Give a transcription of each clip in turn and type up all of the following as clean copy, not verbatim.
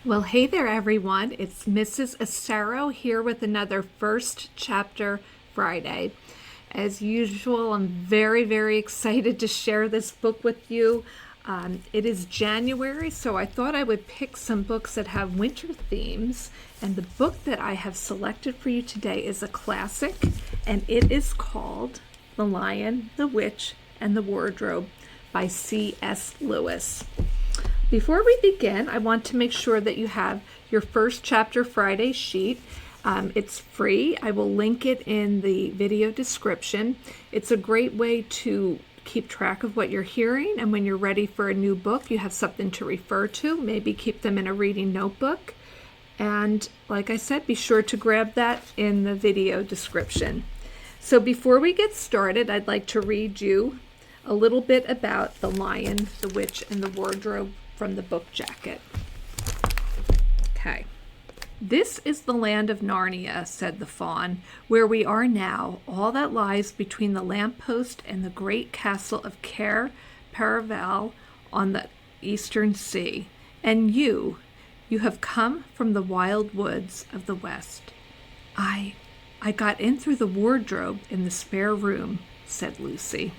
Well, hey there, everyone. It's Mrs. Acero here with another First Chapter Friday. As usual, I'm very excited to share this book with you. It is January, so I thought I would pick some books that have winter themes. And the book that I have selected for you today is a classic, and it is called The Lion, the Witch, and the Wardrobe by C.S. Lewis. Before we begin, I want to make sure that you have your First Chapter Friday sheet. It's free. I will link it in the video description. It's a great way to keep track of what you're hearing, and when you're ready for a new book, you have something to refer to. Maybe keep them in a reading notebook. And like I said, be sure to grab that in the video description. So before we get started, I'd like to read you a little bit about The Lion, the Witch, and the Wardrobe from the book jacket. Okay. "This is the land of Narnia," said the fawn, "where we are now, all that lies between the lamppost and the great castle of Cair Paravel on the eastern sea. And you have come from the wild woods of the west." I got in through the wardrobe in the spare room," said Lucy.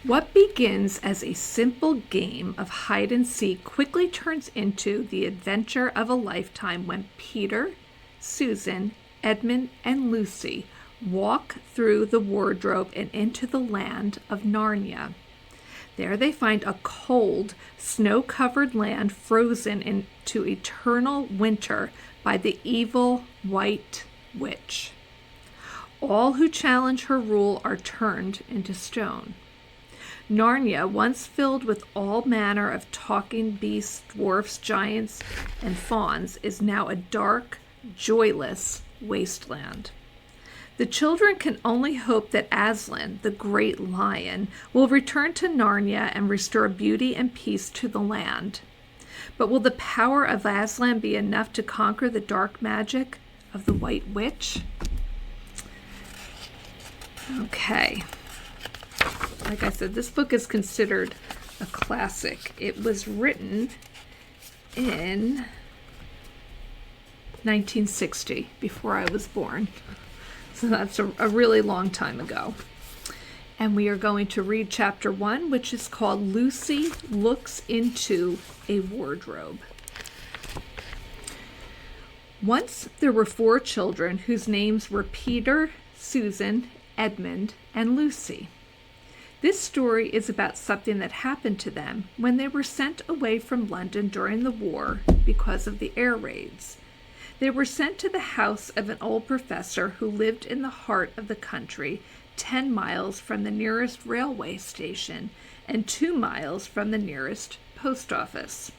What begins as a simple game of hide and seek quickly turns into the adventure of a lifetime when Peter, Susan, Edmund, and Lucy walk through the wardrobe and into the land of Narnia. There they find a cold, snow-covered land frozen into eternal winter by the evil White Witch. All who challenge her rule are turned into stone. Narnia, once filled with all manner of talking beasts, dwarfs, giants, and fauns, is now a dark, joyless wasteland. The children can only hope that Aslan, the great lion, will return to Narnia and restore beauty and peace to the land. But will the power of Aslan be enough to conquer the dark magic of the White Witch? Okay. Like I said, this book is considered a classic. It was written in 1960, before I was born. So that's a really long time ago. And we are going to read chapter 1, which is called Lucy Looks into a Wardrobe. Once there were 4 children whose names were Peter, Susan, Edmund, and Lucy. This story is about something that happened to them when they were sent away from London during the war because of the air raids. They were sent to the house of an old professor who lived in the heart of the country, 10 miles from the nearest railway station and 2 miles from the nearest post office.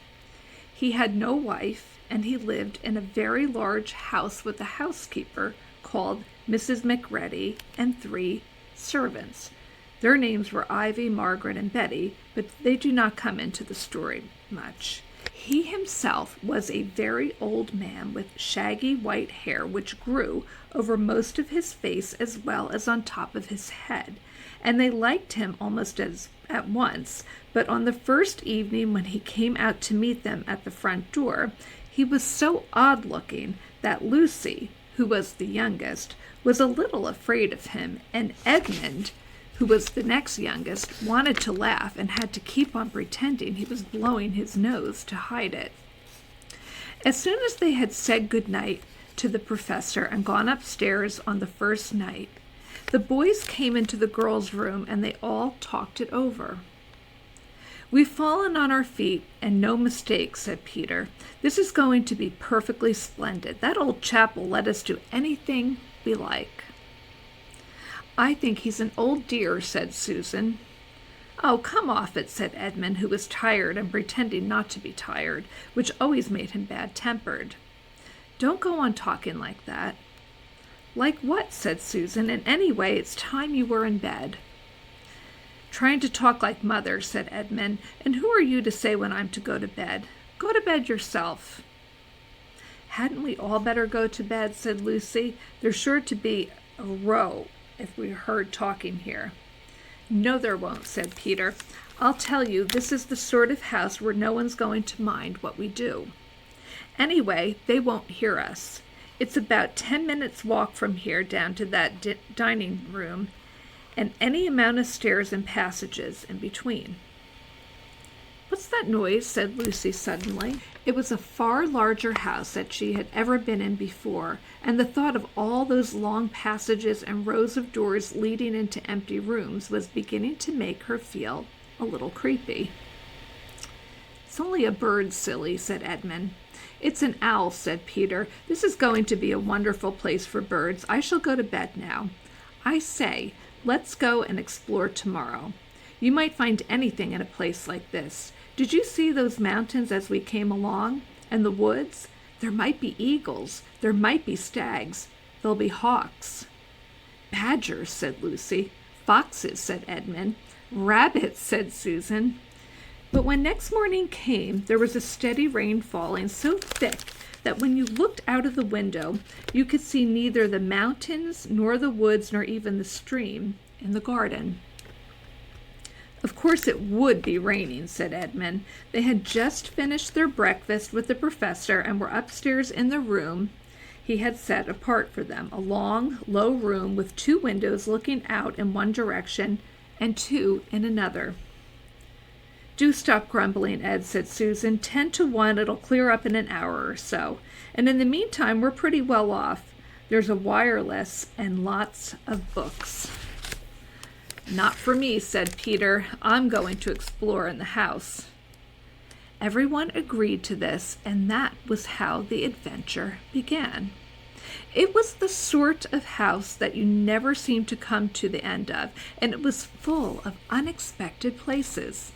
He had no wife, and he lived in a very large house with a housekeeper called Mrs. McReady and 3 servants. Their names were Ivy, Margaret, and Betty, but they do not come into the story much. He himself was a very old man with shaggy white hair which grew over most of his face as well as on top of his head, and they liked him almost at once. But on the first evening when he came out to meet them at the front door, he was so odd-looking that Lucy, who was the youngest, was a little afraid of him, and Edmund, who was the next youngest, wanted to laugh and had to keep on pretending he was blowing his nose to hide it. As soon as they had said good night to the professor and gone upstairs on the first night, the boys came into the girls' room and they all talked it over. "We've fallen on our feet, and no mistake," said Peter. "This is going to be perfectly splendid. That old chap will let us do anything we like." "I think he's an old dear," said Susan. "Oh, come off it," said Edmund, who was tired and pretending not to be tired, which always made him bad-tempered. "Don't go on talking like that." "Like what?" said Susan. "And anyway, it's time you were in bed." "Trying to talk like mother," said Edmund. "And who are you to say when I'm to go to bed? Go to bed yourself." "Hadn't we all better go to bed?" said Lucy. "There's sure to be a row if we heard talking here." "No, there won't," said Peter. I'll tell you, this is the sort of house where no one's going to mind what we do. Anyway, they won't hear us. It's about 10 minutes walk from here down to that dining room, and any amount of stairs and passages in between." "What's that noise?" said Lucy suddenly. It was a far larger house than she had ever been in before, and the thought of all those long passages and rows of doors leading into empty rooms was beginning to make her feel a little creepy. "It's only a bird, silly," said Edmund. "It's an owl," said Peter. "This is going to be a wonderful place for birds. I shall go to bed now. I say, let's go and explore tomorrow. You might find anything in a place like this. Did you see those mountains as we came along? And the woods? There might be eagles. There might be stags. There'll be hawks." "Badgers," said Lucy. "Foxes," said Edmund. "Rabbits," said Susan. But when next morning came, there was a steady rain falling so thick that when you looked out of the window, you could see neither the mountains, nor the woods, nor even the stream in the garden. "Of course it would be raining," said Edmund. They had just finished their breakfast with the professor and were upstairs in the room he had set apart for them, a long, low room with 2 windows looking out in one direction and 2 in another. "Do stop grumbling, Ed," said Susan. 10 to 1, it'll clear up in an hour or so. And in the meantime, we're pretty well off. There's a wireless and lots of books." "Not for me," said Peter. "I'm going to explore in the house." Everyone agreed to this, and that was how the adventure began. It was the sort of house that you never seem to come to the end of, and it was full of unexpected places.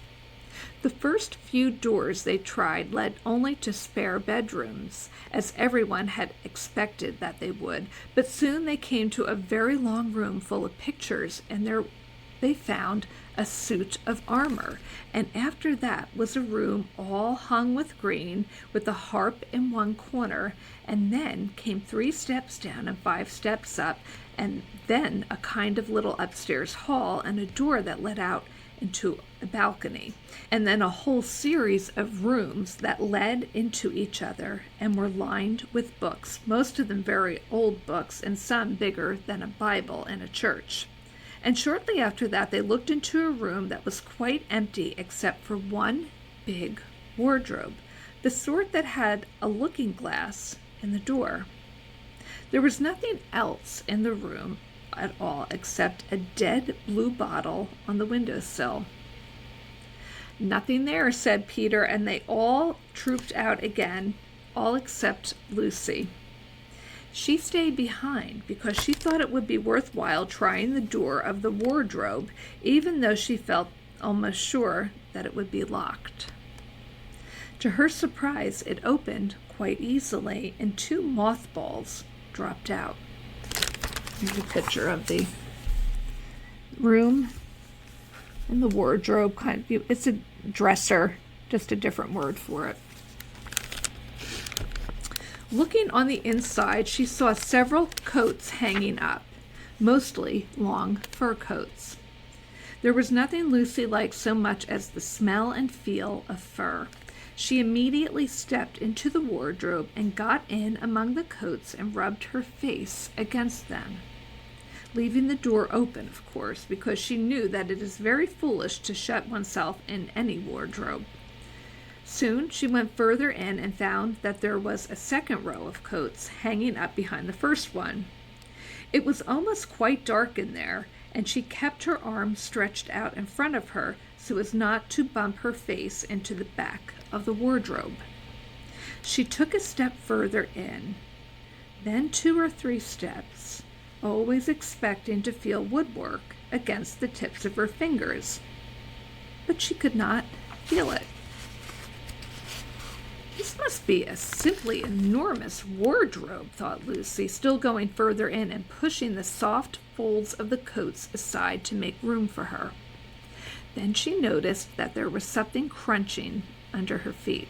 The first few doors they tried led only to spare bedrooms, as everyone had expected that they would, but soon they came to a very long room full of pictures, and there they found a suit of armor, and after that was a room all hung with green, with a harp in one corner, and then came 3 steps down and 5 steps up, and then a kind of little upstairs hall and a door that led out into a balcony, and then a whole series of rooms that led into each other and were lined with books, most of them very old books and some bigger than a Bible in a church. And shortly after that they looked into a room that was quite empty except for one big wardrobe, the sort that had a looking glass in the door. There was nothing else in the room at all except a dead blue bottle on the windowsill. "Nothing there," said Peter, and they all trooped out again, all except Lucy. She stayed behind because she thought it would be worthwhile trying the door of the wardrobe, even though she felt almost sure that it would be locked. To her surprise, it opened quite easily, and 2 mothballs dropped out. Here's a picture of the room and the wardrobe. It's a dresser, just a different word for it. Looking on the inside, she saw several coats hanging up, mostly long fur coats. There was nothing Lucy liked so much as the smell and feel of fur. She immediately stepped into the wardrobe and got in among the coats and rubbed her face against them, leaving the door open, of course, because she knew that it is very foolish to shut oneself in any wardrobe. Soon she went further in and found that there was a second row of coats hanging up behind the first one. It was almost quite dark in there, and she kept her arms stretched out in front of her so as not to bump her face into the back of the wardrobe. She took a step further in, then 2 or 3 steps, always expecting to feel woodwork against the tips of her fingers, but she could not feel it. This must be a simply enormous wardrobe, thought Lucy, still going further in and pushing the soft folds of the coats aside to make room for her. Then she noticed that there was something crunching under her feet.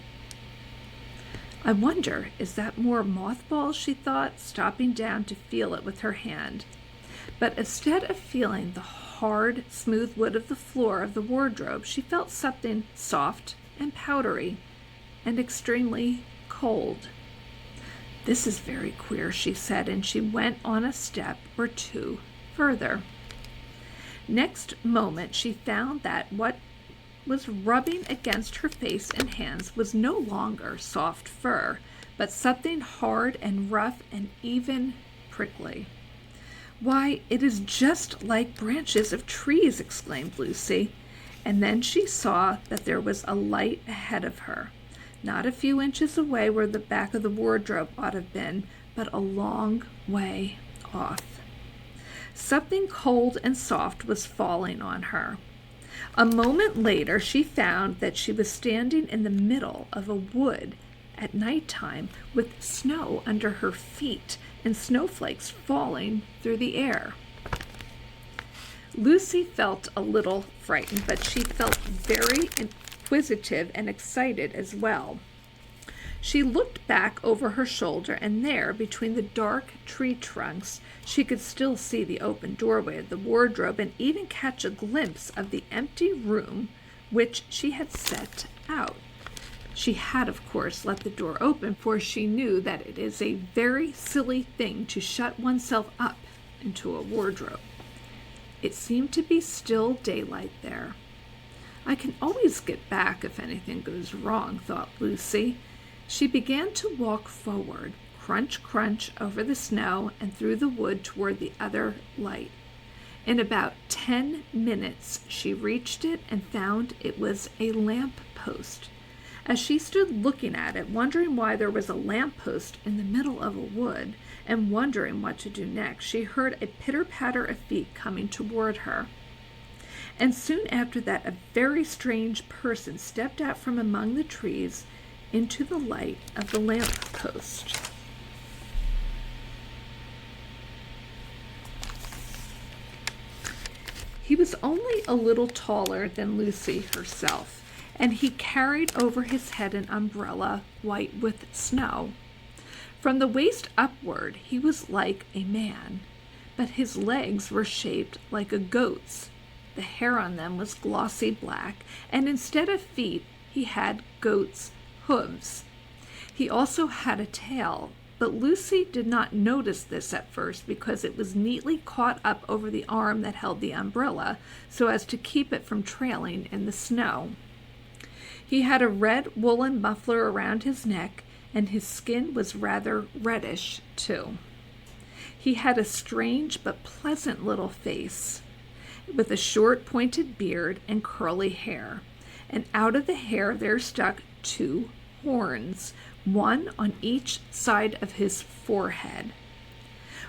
"I wonder, is that more mothballs?" she thought, stopping down to feel it with her hand. But instead of feeling the hard, smooth wood of the floor of the wardrobe, she felt something soft and powdery and extremely cold. "This is very queer," she said, and she went on a step or two further. Next moment she found that what was rubbing against her face and hands was no longer soft fur, but something hard and rough and even prickly. "Why, it is just like branches of trees," exclaimed Lucy, and then she saw that there was a light ahead of her, not a few inches away where the back of the wardrobe ought to have been, but a long way off. Something cold and soft was falling on her. A moment later she found that she was standing in the middle of a wood at nighttime with snow under her feet and snowflakes falling through the air. Lucy felt a little frightened, but she felt very inquisitive and excited as well. She looked back over her shoulder, and there, between the dark tree trunks, she could still see the open doorway of the wardrobe and even catch a glimpse of the empty room which she had set out. She had, of course, let the door open, for she knew that it is a very silly thing to shut oneself up into a wardrobe. It seemed to be still daylight there. "I can always get back if anything goes wrong," thought Lucy. She began to walk forward, crunch, crunch, over the snow and through the wood toward the other light. In about 10 minutes she reached it and found it was a lamp post. As she stood looking at it, wondering why there was a lamp post in the middle of a wood, and wondering what to do next, she heard a pitter-patter of feet coming toward her. And soon after that, a very strange person stepped out from among the trees into the light of the lamp post. He was only a little taller than Lucy herself, and he carried over his head an umbrella white with snow. From the waist upward he was like a man, but his legs were shaped like a goat's. The hair on them was glossy black, and instead of feet he had goat's hooves. He also had a tail, but Lucy did not notice this at first because it was neatly caught up over the arm that held the umbrella so as to keep it from trailing in the snow. He had a red woolen muffler around his neck, and his skin was rather reddish too. He had a strange but pleasant little face, with a short pointed beard and curly hair, and out of the hair there stuck 2 horns, one on each side of his forehead.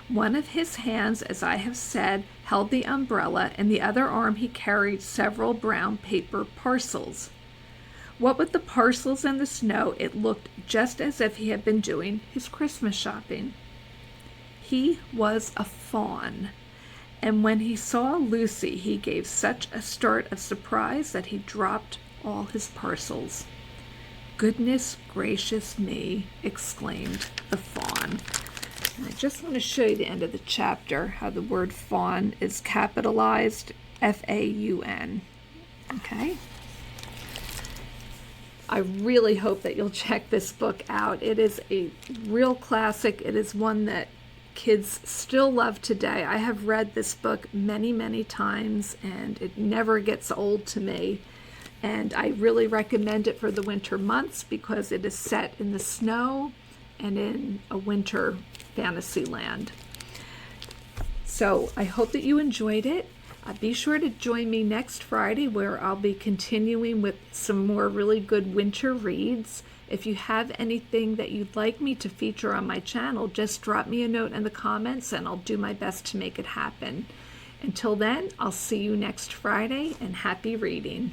One of his hands, as I have said, held the umbrella, and the other arm he carried several brown paper parcels. What with the parcels and the snow, it looked just as if he had been doing his Christmas shopping. He was a fawn, and when he saw Lucy, he gave such a start of surprise that he dropped all his parcels. "Goodness gracious me," exclaimed the fawn. And I just want to show you the end of the chapter, how the word fawn is capitalized, F-A-U-N. Okay? I really hope that you'll check this book out. It is a real classic. It is one that kids still love today. I have read this book many, many times, and it never gets old to me. And I really recommend it for the winter months because it is set in the snow and in a winter fantasy land. So I hope that you enjoyed it. Be sure to join me next Friday where I'll be continuing with some more really good winter reads. If you have anything that you'd like me to feature on my channel, just drop me a note in the comments and I'll do my best to make it happen. Until then, I'll see you next Friday, and happy reading.